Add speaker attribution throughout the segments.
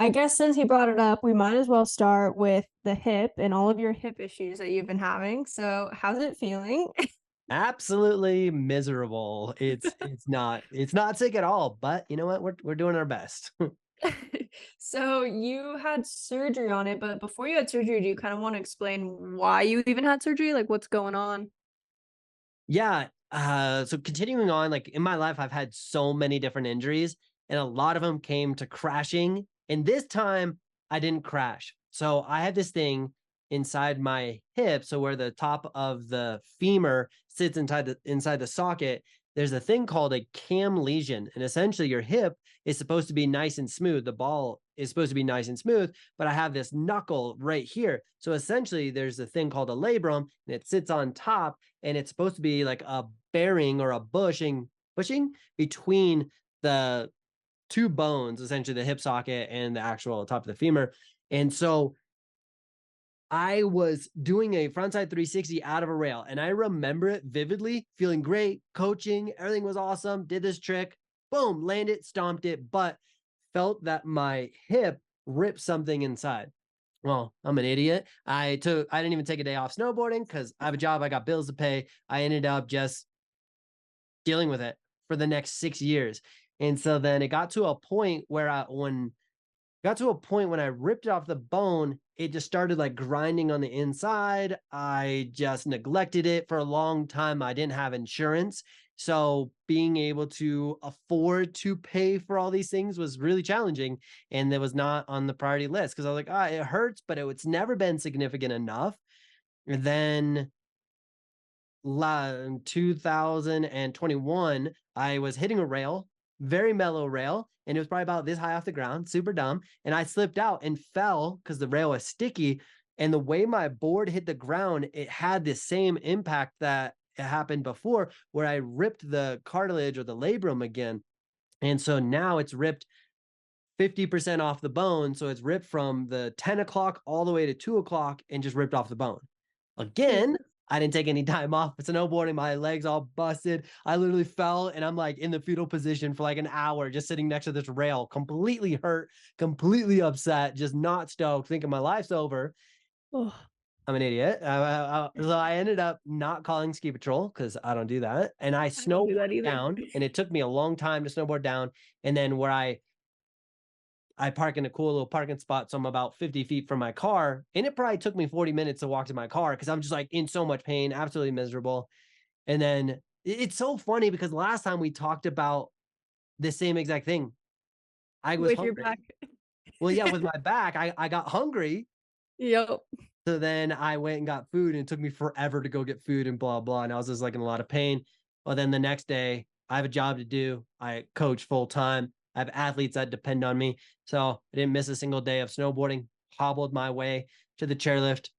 Speaker 1: I guess since he brought it up, we might as well start with the hip and all of your hip issues that you've been having. So, how's it feeling?
Speaker 2: Absolutely miserable. It's not sick at all, but you know what? We're doing our best.
Speaker 1: So, you had surgery on it, but before you had surgery, do you kind of want to explain why you even had surgery? Like, what's going on?
Speaker 2: Yeah. So continuing on, like in my life, I've had so many different injuries, and a lot of them came to crashing. And this time I didn't crash. So I had this thing inside my hip. So where the top of the femur sits inside the socket, there's a thing called a cam lesion. And essentially your hip is supposed to be nice and smooth. The ball is supposed to be nice and smooth, but I have this knuckle right here. So essentially there's a thing called a labrum and it sits on top and it's supposed to be like a bearing or a bushing between the two bones, essentially the hip socket and the actual top of the femur. And so I was doing a frontside 360 out of a rail, and I remember it vividly, feeling great, coaching, everything was awesome, did this trick, boom, landed, stomped it, but felt that my hip ripped something inside. Well, I'm an idiot. I didn't even take a day off snowboarding because I have a job, I got bills to pay. I ended up just dealing with it for the next 6 years. And so then it got to a point where when I ripped it off the bone, it just started like grinding on the inside. I just neglected it for a long time. I didn't have insurance. So being able to afford to pay for all these things was really challenging. And it was not on the priority list because I was like, ah, it hurts, but it's never been significant enough. And then 2021, I was hitting a rail, very mellow rail, and it was probably about this high off the ground, super dumb. And I slipped out and fell because the rail was sticky. And the way my board hit the ground, it had the same impact that it happened before, where I ripped the cartilage or the labrum again. And so now it's ripped 50% off the bone. So it's ripped from the 10 o'clock all the way to 2 o'clock and just ripped off the bone. Again, I didn't take any time off for snowboarding. My legs all busted. I literally fell and I'm like in the fetal position for like an hour, just sitting next to this rail, completely hurt, completely upset, just not stoked, thinking my life's over.
Speaker 1: Oh,
Speaker 2: I'm an idiot. So I ended up not calling ski patrol because I don't do that. And I
Speaker 1: I don't
Speaker 2: snowboarded
Speaker 1: do that either.
Speaker 2: down, and it took me a long time to snowboard down. And then where I park in a cool little parking spot. So I'm about 50 feet from my car. And it probably took me 40 minutes to walk to my car because I'm just like in so much pain, absolutely miserable. And then it's so funny because last time we talked about the same exact thing. I was
Speaker 1: With your back.
Speaker 2: hungry. Well, yeah, with my back, I got hungry.
Speaker 1: Yep.
Speaker 2: So then I went and got food, and it took me forever to go get food and blah, blah. And I was just like in a lot of pain. Well, then the next day, I have a job to do. I coach full time. I have athletes that depend on me. So I didn't miss a single day of snowboarding, hobbled my way to the chairlift,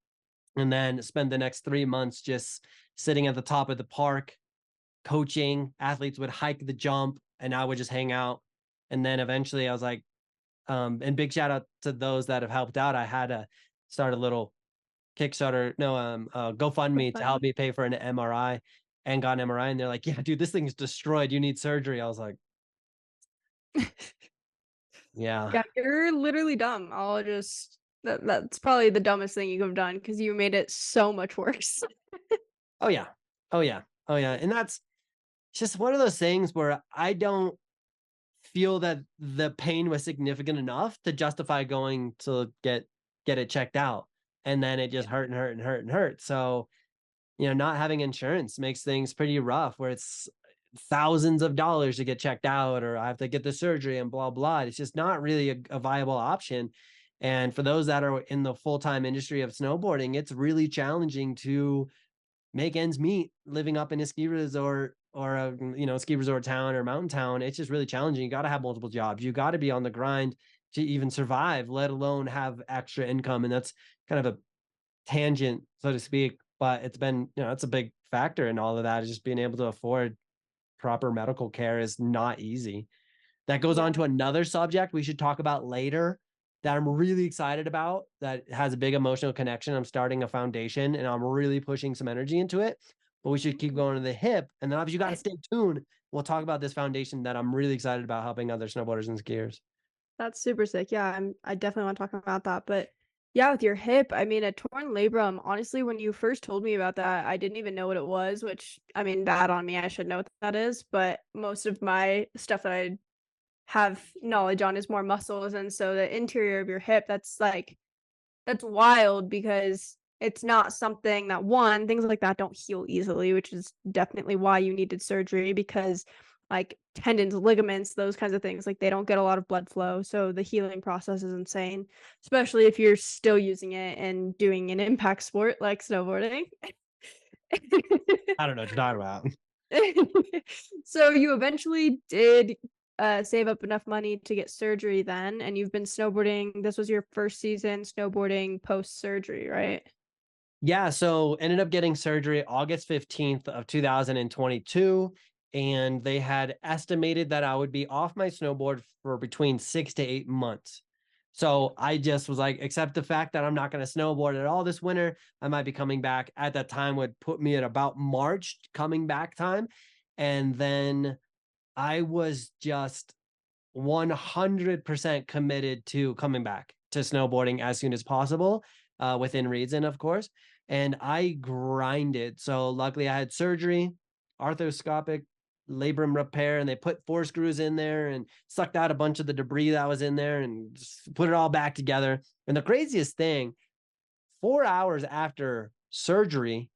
Speaker 2: and then spent the next 3 months just sitting at the top of the park, coaching. Athletes would hike the jump, and I would just hang out. And then eventually I was like, and big shout out to those that have helped out. I had to start a little Kickstarter, no,
Speaker 1: So
Speaker 2: GoFundMe to help
Speaker 1: funny.
Speaker 2: me pay for an MRI and got an MRI. And they're like, yeah, dude, this thing's destroyed. You need surgery. I was like, yeah.
Speaker 1: Yeah, you're literally dumb. That's probably the dumbest thing you could have done because you made it so much worse.
Speaker 2: Oh, yeah. Oh, yeah. Oh, yeah. And that's just one of those things where I don't feel that the pain was significant enough to justify going to get it checked out. And then it just hurt and hurt and hurt and hurt. So, not having insurance makes things pretty rough where it's thousands of dollars to get checked out, or I have to get the surgery and blah, blah. It's just not really a viable option. And for those that are in the full time industry of snowboarding, it's really challenging to make ends meet living up in a ski resort or a ski resort town or mountain town. It's just really challenging. You got to have multiple jobs. You got to be on the grind to even survive, let alone have extra income. And that's kind of a tangent, so to speak, but it's been, it's a big factor in all of that is just being able to afford proper medical care is not easy. That goes on
Speaker 1: Yeah.
Speaker 2: to another subject we should talk about later that I'm really excited about that has a big emotional connection. I'm starting a foundation and I'm really pushing some energy into it, but we should keep going to the hip. And then obviously you got to stay tuned. We'll talk about this foundation that I'm really excited about helping other snowboarders and skiers.
Speaker 1: That's super sick. Yeah, I definitely want to talk about that. But yeah, with your hip, I mean, a torn labrum, honestly, when you first told me about that, I didn't even know what it was, which I mean, bad on me. I should know what that is. But most of my stuff that I have knowledge on is more muscles. And so the interior of your hip, that's wild because it's not something that one, things like that don't heal easily, which is definitely why you needed surgery because like tendons, ligaments, those kinds of things, like they don't get a lot of blood flow. So the healing process is insane, especially if you're still using it and doing an impact sport like snowboarding.
Speaker 2: I don't know what you're talking about.
Speaker 1: So you eventually did save up enough money to get surgery then, and you've been snowboarding. This was your first season snowboarding post surgery, right?
Speaker 2: Yeah, so ended up getting surgery August 15th of 2022, and they had estimated that I would be off my snowboard for between 6 to 8 months. So I just was like, accept the fact that I'm not going to snowboard at all this winter. I might be coming back at that time would put me at about March coming back time. And then I was just 100% committed to coming back to snowboarding as soon as possible, within reason, of course. And I grinded. So luckily, I had surgery, arthroscopic labrum repair, and they put 4 screws in there and sucked out a bunch of the debris that was in there and just put it all back together. And the craziest thing, 4 hours after surgery,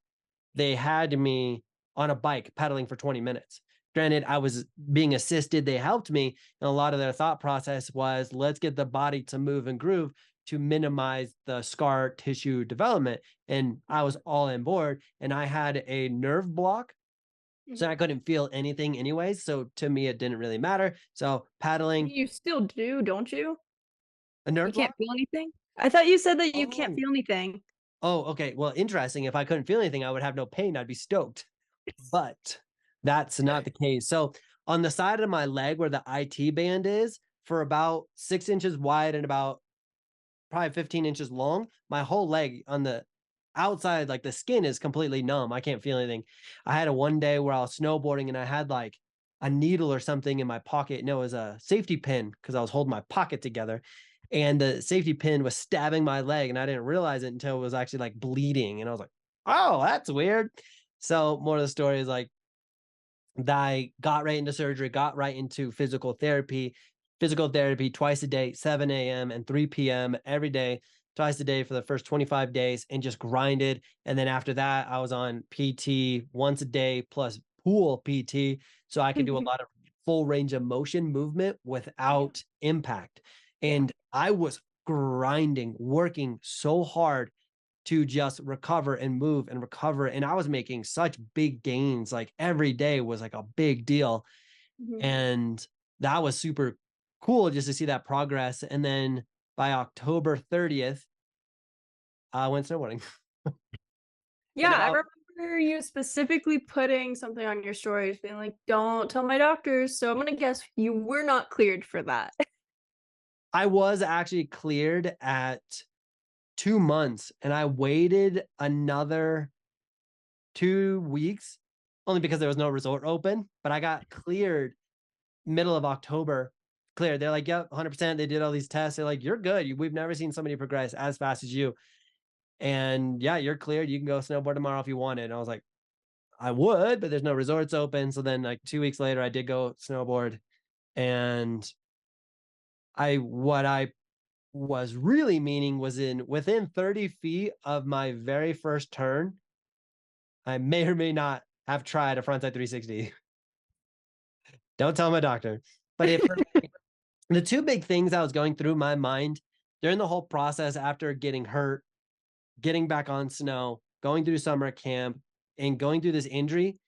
Speaker 2: they had me on a bike pedaling for 20 minutes. Granted, I was being assisted, they helped me. And a lot of their thought process was let's get the body to move and groove to minimize the scar tissue development. And I was all on board. And I had a nerve block. So I
Speaker 1: Mhm.
Speaker 2: couldn't feel anything anyways. So to me, it didn't really matter. So paddling,
Speaker 1: You still do, don't you?
Speaker 2: a
Speaker 1: You
Speaker 2: nerve
Speaker 1: can't
Speaker 2: block.
Speaker 1: feel anything? I thought you said that you can't
Speaker 2: Oh,
Speaker 1: feel anything.
Speaker 2: oh, okay. Well, interesting. If I couldn't feel anything, I would have no pain. I'd be stoked. But that's not the case. So on the side of my leg where the IT band is, for about 6 inches wide and about probably 15 inches long, my whole leg on the outside, like the skin is completely numb. I can't feel anything. I had a one day where I was snowboarding and I had like a needle or something in my pocket. No, it was a safety pin because I was holding my pocket together. And the safety pin was stabbing my leg, and I didn't realize it until it was actually like bleeding. And I was like, oh, that's weird. So, more of the story is like, I got right into surgery, got right into physical therapy twice a day, 7 a.m. and 3 p.m. every day, twice a day for the first 25 days, and just grinded. And then after that, I was on PT once a day plus pool PT. So I could do a lot of full range of motion movement
Speaker 1: Yeah,
Speaker 2: without impact.
Speaker 1: yeah.
Speaker 2: And I was grinding, working so hard to just recover and move and recover. And I was making such big gains. Like every day was like a big deal.
Speaker 1: Mhm.
Speaker 2: And that was super cool just to see that progress. And then by October 30th, I went snowboarding.
Speaker 1: Yeah,
Speaker 2: And
Speaker 1: I
Speaker 2: now
Speaker 1: remember you specifically putting something on your stories being like, "Don't tell my doctors." So I'm gonna guess you were not cleared for that.
Speaker 2: I was actually cleared at 2 months, and I waited another 2 weeks only because there was no resort open. But I got cleared middle of October, cleared. They're like, yep, 100%. They did all these tests. They're like, you're good. We've never seen somebody progress as fast as you. And yeah, you're cleared. You can go snowboard tomorrow if you wanted. And I was like, I would, but there's no resorts open. So then, like 2 weeks later, I did go snowboard. And what I was really meaning was in within 30 feet of my very first turn, I may or may not have tried a frontside 360. Don't tell my doctor. But if the two big things I was going through my mind during the whole process after getting hurt, getting back on snow, going through summer camp, and going through this injury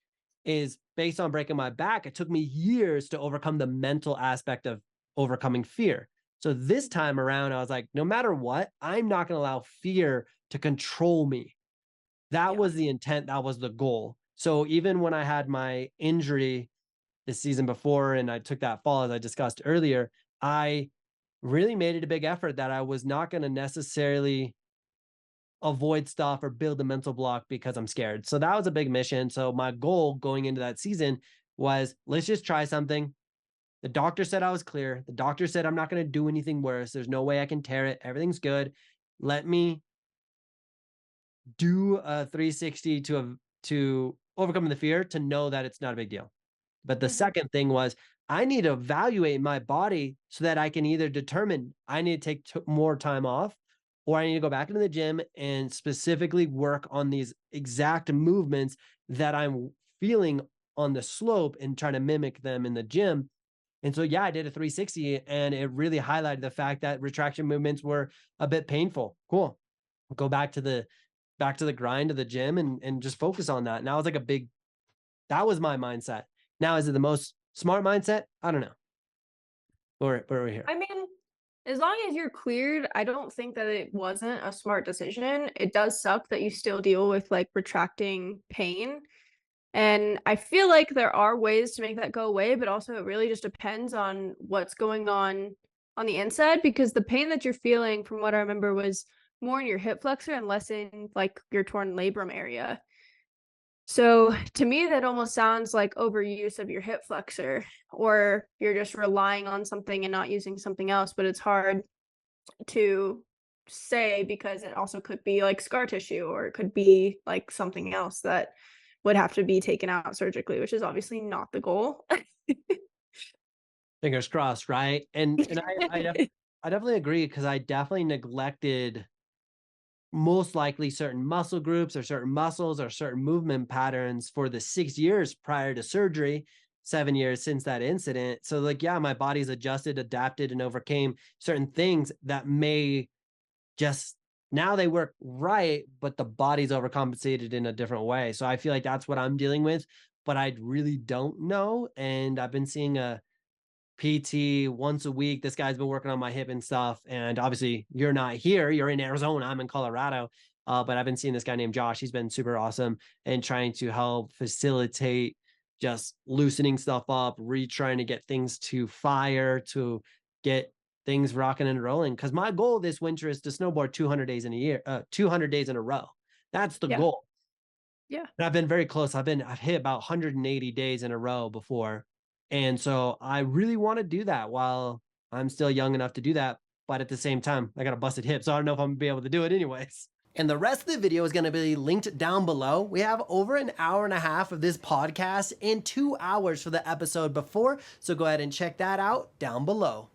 Speaker 2: is based on breaking my back. It took me years to overcome the mental aspect of overcoming fear. So this time around, I was like, no matter what, I'm not going to allow fear to control me. That
Speaker 1: Yeah.
Speaker 2: was the intent. That was the goal. So even when I had my injury this season before and I took that fall, as I discussed earlier, I really made it a big effort that I was not going to necessarily avoid stuff or build a mental block because I'm scared. So that was a big mission. So my goal going into that season was let's just try something. The doctor said I was clear. The doctor said I'm not going to do anything worse. There's no way I can tear it. Everything's good. Let me do a 360 to overcome the fear, to know that it's not a big deal. But the
Speaker 1: Mhm.
Speaker 2: second thing was, I need to evaluate my body so that I can either determine I need to take more time off, or I need to go back into the gym and specifically work on these exact movements that I'm feeling on the slope and try to mimic them in the gym. And so, yeah, I did a 360 and it really highlighted the fact that retraction movements were a bit painful. Cool. Go back to the grind of the gym and just focus on that. Now it's like a big, that was my mindset. Now, is it the most smart mindset? I don't know. But we're here.
Speaker 1: I mean, as long as you're cleared, I don't think that it wasn't a smart decision. It does suck that you still deal with like retracting pain. And I feel like there are ways to make that go away, but also it really just depends on what's going on the inside, because the pain that you're feeling, from what I remember, was more in your hip flexor and less in like your torn labrum area. So to me, that almost sounds like overuse of your hip flexor, or you're just relying on something and not using something else. But it's hard to say because it also could be like scar tissue, or it could be like something else that would have to be taken out surgically, which is obviously not the goal.
Speaker 2: Fingers crossed, right? And I definitely agree, because I definitely neglected most likely certain muscle groups or certain muscles or certain movement patterns for the 6 years prior to surgery, 7 years since that incident. So, like, yeah, my body's adjusted, adapted, and overcame certain things that may just, now they work right, but the body's overcompensated in a different way. So I feel like that's what I'm dealing with, but I really don't know. And I've been seeing a PT once a week. This guy's been working on my hip and stuff. And obviously, you're not here. You're in Arizona. I'm in Colorado. But I've been seeing this guy named Josh. He's been super awesome and trying to help facilitate just loosening stuff up, trying to get things to fire, to get things rocking and rolling. Because my goal this winter is to snowboard 200 days in a year, 200 days in a row. That's the
Speaker 1: Yeah.
Speaker 2: goal.
Speaker 1: Yeah.
Speaker 2: And I've been very close. I've hit about 180 days in a row before. And so I really want to do that while I'm still young enough to do that. But at the same time, I got a busted hip, so I don't know if I'm gonna be able to do it anyways. And the rest of the video is going to be linked down below. We have over an hour and a half of this podcast and 2 hours for the episode before. So go ahead and check that out down below.